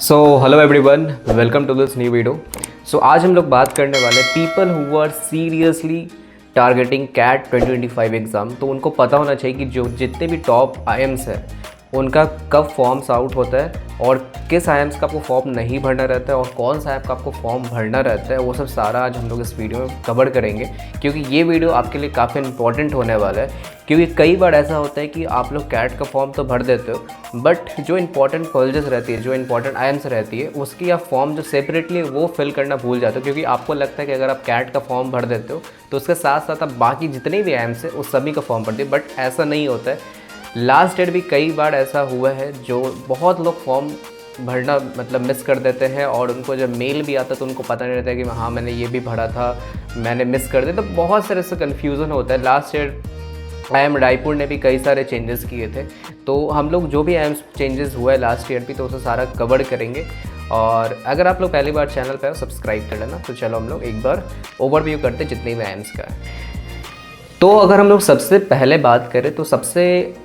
So hello everyone, welcome to this new video. So आज हम लोग बात करने वाले people who are seriously targeting CAT 2025 exam. तो उनको पता होना चाहिए कि जो जितने भी टॉप आईएम्स हैं उनका कब फॉर्म्स आउट होता है और किस आईएम्स का आपको फॉर्म नहीं भरना रहता है और कौन सा ऐप का आपको फॉर्म भरना रहता है, वो सब सारा आज हम लोग इस वीडियो में कवर करेंगे। क्योंकि ये वीडियो आपके लिए काफ़ी इंपॉर्टेंट होने वाला है, क्योंकि कई बार ऐसा होता है कि आप लोग कैट का फॉर्म तो भर देते हो, बट जो इंपॉर्टेंट कॉलेजेस रहती है, जो इंपॉर्टेंट आईएम्स रहती है, उसकी आप फॉर्म जो सेपरेटली वो फिल करना भूल जाते हो। क्योंकि आपको लगता है कि अगर आप कैट का फॉर्म भर देते हो तो उसके साथ साथ आप बाकी जितने भी आईएम्स है उस सभी का फॉर्म भरते हो, बट ऐसा नहीं होता है। लास्ट डेट भी कई बार ऐसा हुआ है, जो बहुत लोग फॉर्म भरना मतलब मिस कर देते हैं और उनको जब मेल भी आता है तो उनको पता नहीं रहता है कि हाँ मैंने ये भी भरा था, मैंने मिस कर दिया। तो बहुत सारे से कन्फ्यूज़न होता है। लास्ट ईयर आईएम रायपुर ने भी कई सारे चेंजेस किए थे, तो हम लोग जो भी आईएम चेंजेस हुआ है लास्ट ईयर भी, तो उसे सारा कवर करेंगे। और अगर आप लोग पहली बार चैनल पर हो, सब्सक्राइब कर लेना। तो चलो हम लोग एक बार ओवरव्यू करते जितने भी आईएम्स का है। तो अगर हम लोग सबसे पहले बात करें तो सबसे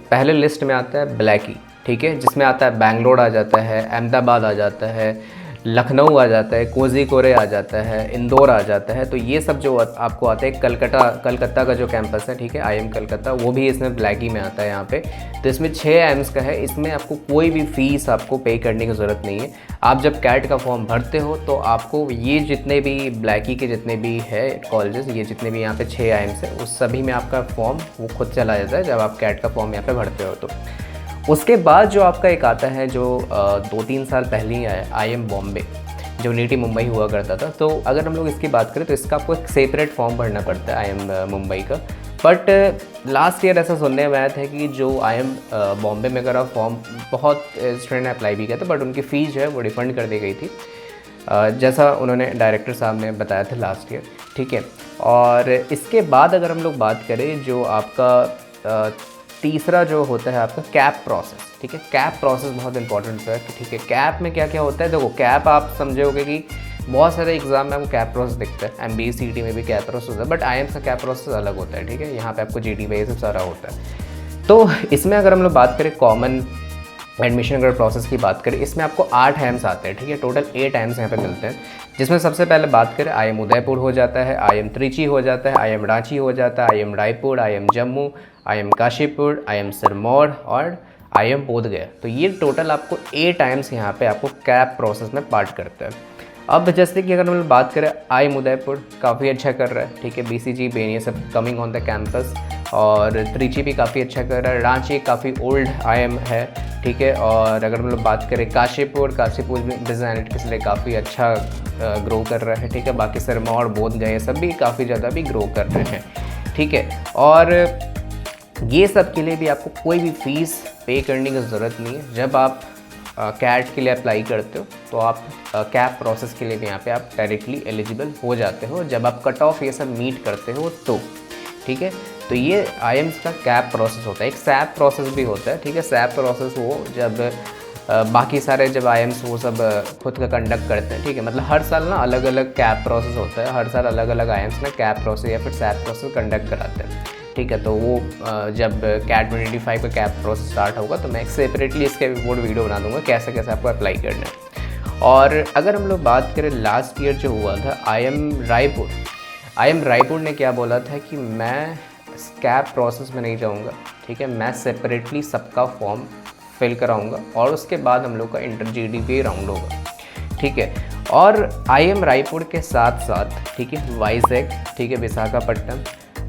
पहले लिस्ट में आता है ब्लैकी, ठीक है, जिसमें आता है बैंगलोर आ जाता है, अहमदाबाद आ जाता है, लखनऊ आ जाता है, कोझीकोड आ जाता है, इंदौर आ जाता है। तो ये सब जो आपको आते हैं, कलकत्ता का जो कैंपस है, ठीक है, आईएम कलकत्ता, वो भी इसमें ब्लैकी में आता है यहाँ पे। तो इसमें 6 आईएम्स का है। इसमें आपको कोई भी फीस आपको पे करने की ज़रूरत नहीं है। आप जब कैट का फॉर्म भरते हो तो आपको ये जितने भी ब्लैकी के जितने भी है कॉलेजेस, ये जितने भी यहाँ पे 6 आईएम्स है, उस सभी में आपका फॉर्म वो खुद चला जाता है जब आप कैट का फॉर्म यहाँ पे भरते हो। तो उसके बाद जो आपका एक आता है जो 2-3 साल पहले ही आया, आईएम बॉम्बे, जो नीटी मुंबई हुआ करता था। तो अगर हम लोग इसकी बात करें तो इसका आपको एक सेपरेट फॉर्म भरना पड़ता है आईएम मुंबई का। बट लास्ट ईयर ऐसा सुनने में आया था कि जो आईएम बॉम्बे में अगर आप फॉर्म, बहुत स्टूडेंट ने अप्लाई भी किया था, बट उनकी फ़ीस जो है वो रिफ़ंड कर दी गई थी, जैसा उन्होंने डायरेक्टर साहब ने बताया था लास्ट ईयर, ठीक है। और इसके बाद अगर हम लोग बात करें जो आपका तीसरा जो होता है आपका कैप प्रोसेस, ठीक है। कैप प्रोसेस बहुत इंपॉर्टेंट है, ठीक है। कैप में क्या क्या होता है, देखो कैप आप समझोगे कि बहुत सारे एग्जाम में आपको कैप प्रोसेस दिखता है, एमबीए सीईटी में भी कैप प्रोसेस होता है, बट आईएम्स का कैप प्रोसेस अलग होता है, ठीक है। यहाँ पे आपको जीडी पे ये सब सारा होता है। तो इसमें अगर हम लोग बात करें कॉमन एडमिशन अगर प्रोसेस की बात करें, इसमें आपको 8 आईएम्स आते हैं, ठीक है। टोटल 8 आईएम्स यहाँ पे मिलते हैं, जिसमें सबसे पहले बात करें आईएम उदयपुर हो जाता है, आईएम त्रिची हो जाता है, आईएम रांची हो जाता है, IIM Raipur, IIM Jammu, IIM Kashipur, IIM Sirmaur और आईएम बोधगया। तो ये टोटल आपको 8 आईएम्स यहाँ पे आपको कैप प्रोसेस में पार्ट करता है। अब जैसे कि अगर हम लोग बात करें, आईएम उदयपुर काफ़ी अच्छा कर रहा है, ठीक है। बीसीजी बेनिया सब कमिंग ऑन द कैंपस, और त्रिची भी काफ़ी अच्छा कर रहा है, रांची काफ़ी ओल्ड आईएम है, ठीक है। और अगर हम लोग बात करें काशीपुर में बिजनेस एनालिटिक्स के लिए काफ़ी अच्छा ग्रो कर रहा है, ठीक है। बाकी सिरमौर, बोधगया ये सब भी काफ़ी ज़्यादा भी ग्रो कर रहे हैं, ठीक है। और ये सब के लिए भी आपको कोई भी फ़ीस पे करने की ज़रूरत नहीं है। जब आप कैट के लिए अप्लाई करते हो तो आप कैप प्रोसेस के लिए भी यहाँ पे आप डायरेक्टली एलिजिबल हो जाते हो, जब आप कट ऑफ ये सब मीट करते हो तो, ठीक है। तो ये आईएम्स का कैप प्रोसेस होता है। एक सैप प्रोसेस भी होता है, ठीक है। सैप प्रोसेस वो जब बाकी सारे जब आईएम्स वो सब खुद का कंडक्ट करते हैं, ठीक है। मतलब हर साल ना अलग अलग कैप प्रोसेस होता है, हर साल अलग अलग आईएम्स ना कैप प्रोसेस या फिर सैप प्रोसेस कंडक्ट कराते हैं, ठीक है। तो वो जब कैट 2025 का कैप प्रोसेस स्टार्ट होगा तो मैं एक सेपरेटली इसके बोर्ड वीडियो बना दूंगा कैसे कैसे आपको अप्लाई करना है। और अगर हम लोग बात करें लास्ट ईयर जो हुआ था आईएम रायपुर ने क्या बोला था कि मैं कैप प्रोसेस में नहीं जाऊंगा, ठीक है। मैं सेपरेटली सबका फॉर्म फिल कराऊंगा और उसके बाद हम लोग का इंटर जीडीपी राउंड होगा, ठीक है। और आईएम रायपुर के साथ साथ, ठीक है, वाइजैक, ठीक है, विशाखापट्टनम,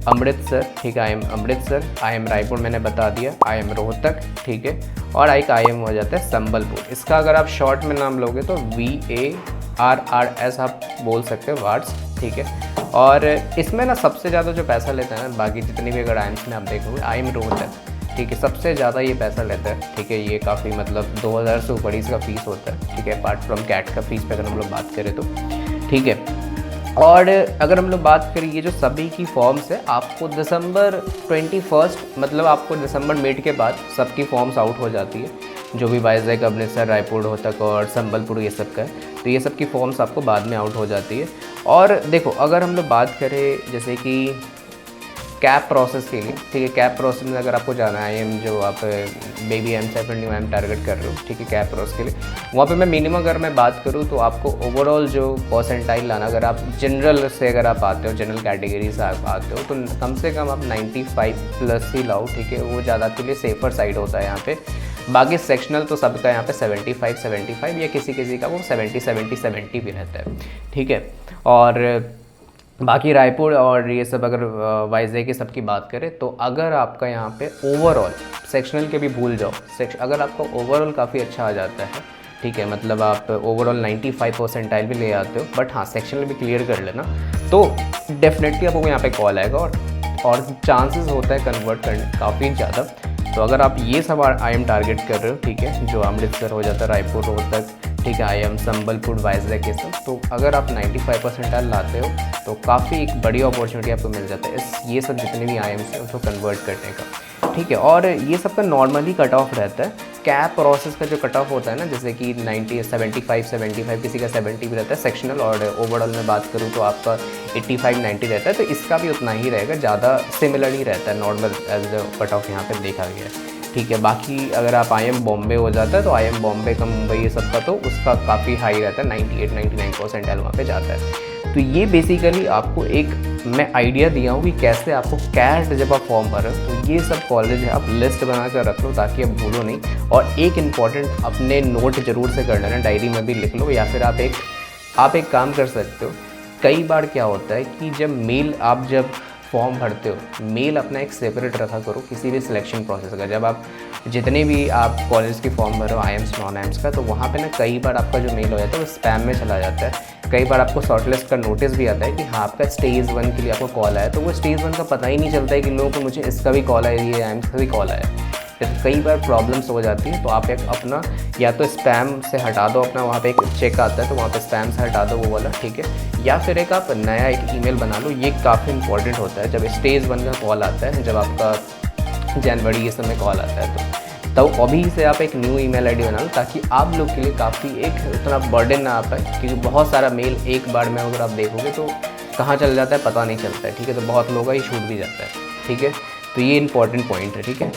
अमृतसर, ठीक है, आईएम अमृतसर, आईएम रायपुर मैंने बता दिया, आईएम रोहतक, ठीक है। और एक आईएम हो जाता है संबलपुर। इसका अगर आप शॉर्ट में नाम लोगे तो VARRS आप बोल सकते हो, वार्ड्स, ठीक है। और इसमें ना सबसे ज़्यादा जो पैसा लेता है ना, बाकी जितनी भी अगर आईएम्स में आप देखोगे, आईएम रोहतक, ठीक है, सबसे ज़्यादा ये पैसा लेता है, ठीक है। ये काफ़ी मतलब 2000 से ऊपर इसका फ़ीस होता है, ठीक है, अपार्ट फ्रॉम कैट का फ़ीस पे अगर हम लोग बात करें तो, ठीक है। और अगर हम लोग बात करें ये जो सभी की फॉर्म्स है, आपको दिसंबर 21 मतलब आपको दिसंबर मिड के बाद सबकी फॉर्म्स आउट हो जाती है, जो भी वाइजैक, अमृतसर, रायपुर, रोहतक और संबलपुर ये सब का है। तो ये सब की फॉर्म्स आपको बाद में आउट हो जाती है। और देखो अगर हम लोग बात करें जैसे कि कैप प्रोसेस के लिए, ठीक है। कैप प्रोसेस में अगर आपको जाना है IIM जो आप बेबी M7 IIM टारगेट कर रहे हो, ठीक है, कैप प्रोसेस के लिए, वहाँ पे मैं मिनिमम अगर मैं बात करूँ तो आपको ओवरऑल जो परसेंटाइल लाना, अगर आप जनरल से अगर आप आते हो, जनरल कैटेगरी से आप आते हो, तो कम से कम आप 95+ ही लाओ, ठीक है। वो ज़्यादा के लिए सेफ़र साइड होता है यहाँ पे। बाकी सेक्शनल तो सबका यहाँ पे 75 या किसी किसी का वो 70 भी रहता है, ठीक है। और बाकी रायपुर और ये सब अगर वाइजैग की सबकी बात करें तो अगर आपका यहाँ पे ओवरऑल सेक्शनल के भी भूल जाओ, अगर आपका ओवरऑल काफ़ी अच्छा आ जाता है, ठीक है, मतलब आप ओवरऑल 95 परसेंटाइल भी ले आते हो, बट हाँ सेक्शनल भी क्लियर कर लेना, तो डेफिनेटली आपको यहाँ पे कॉल आएगा और चांसेस होता है कन्वर्ट करने काफ़ी ज़्यादा। तो अगर आप ये सब IIM टारगेट कर रहे हो, ठीक है, जो अमृतसर हो जाता है, रायपुर, रोहतक, ठीक है, IIM संबलपुर, वाइजैग, ये सब, तो अगर आप 95 परसेंटाइल लाते हो तो काफ़ी एक बड़ी अपॉर्चुनिटी आपको मिल जाता है ये सब जितने भी IIM से उसको कन्वर्ट करने का, ठीक है। और ये सब का नॉर्मली कट ऑफ रहता है। कैप प्रोसेस का जो कट ऑफ होता है ना, जैसे कि 75 किसी का 70 भी रहता है सेक्शनल, और ओवरऑल में बात करूँ तो आपका 85-90 रहता है, तो इसका भी उतना ही रहेगा, ज़्यादा सिमिलर ही रहता है, नॉर्मल एज कट ऑफ यहाँ पे देखा गया है, ठीक है। बाकी अगर आप IIM बॉम्बे हो जाता है तो IIM बॉम्बे का, मुंबई, ये सब का तो उसका काफ़ी हाई रहता है, 98-99 परसेंटाइल वहाँ पे जाता है। तो ये बेसिकली आपको एक मैं आइडिया दिया हूँ कि कैसे आपको कैट जब आप फॉर्म भरो तो ये सब कॉलेज है आप लिस्ट बना कर रख लो ताकि आप भूलो नहीं। और एक इम्पॉर्टेंट अपने नोट ज़रूर से कर लेना, डायरी में भी लिख लो, या फिर आप एक काम कर सकते हो। कई बार क्या होता है कि जब फॉर्म भरते हो, मेल अपना एक सेपरेट रखा करो किसी भी सिलेक्शन प्रोसेस का। जब आप जितने भी आप कॉलेज के फॉर्म भरो, IIMs नॉन IIMs का, तो वहाँ पे ना कई बार आपका जो मेल हो जाता है वो स्पैम में चला जाता है। कई बार आपको शॉर्टलिस्ट का नोटिस भी आता है कि हाँ आपका स्टेज 1 के लिए आपको कॉल आया, तो वो स्टेज 1 का पता ही नहीं चलता है कि लोगों को मुझे इसका भी कॉल आया, ये IIMs का भी कॉल आया। तो कई बार प्रॉब्लम्स हो जाती है, तो आप एक अपना या तो स्पैम से हटा दो, अपना वहाँ पे एक चेक आता है तो वहाँ पे स्पैम से हटा दो वो वाला, ठीक है। या फिर एक आप नया एक ईमेल बना लो, ये काफ़ी इंपॉर्टेंट होता है। जब स्टेज 1 का कॉल आता है, जब आपका जनवरी ये समय कॉल आता है, तो अभी से आप एक न्यू ईमेल ID बना लो ताकि आप लोग के लिए काफ़ी एक उतना बर्डन ना आ पाए, क्योंकि बहुत सारा मेल एक बार में अगर आप देखोगे तो कहाँ चल जाता है पता नहीं चलता है, ठीक है। तो बहुत लोगों का ही छूट भी जाता है, ठीक है। तो ये इंपॉर्टेंट पॉइंट है, ठीक है।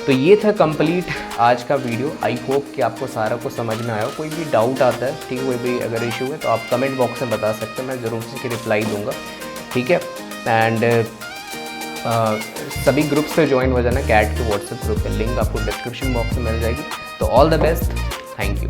तो ये था कंप्लीट आज का वीडियो। आई होप कि आपको सारा कुछ समझ में आया हो। कोई भी डाउट आता है, ठीक है, कोई भी अगर इशू है तो आप कमेंट बॉक्स में बता सकते हैं, मैं ज़रूर उसकी रिप्लाई दूंगा, ठीक है। एंड सभी ग्रुप से ज्वाइन हो जाना, कैट के व्हाट्सएप ग्रुप का लिंक आपको डिस्क्रिप्शन बॉक्स में मिल जाएगी। तो all the best, thank you.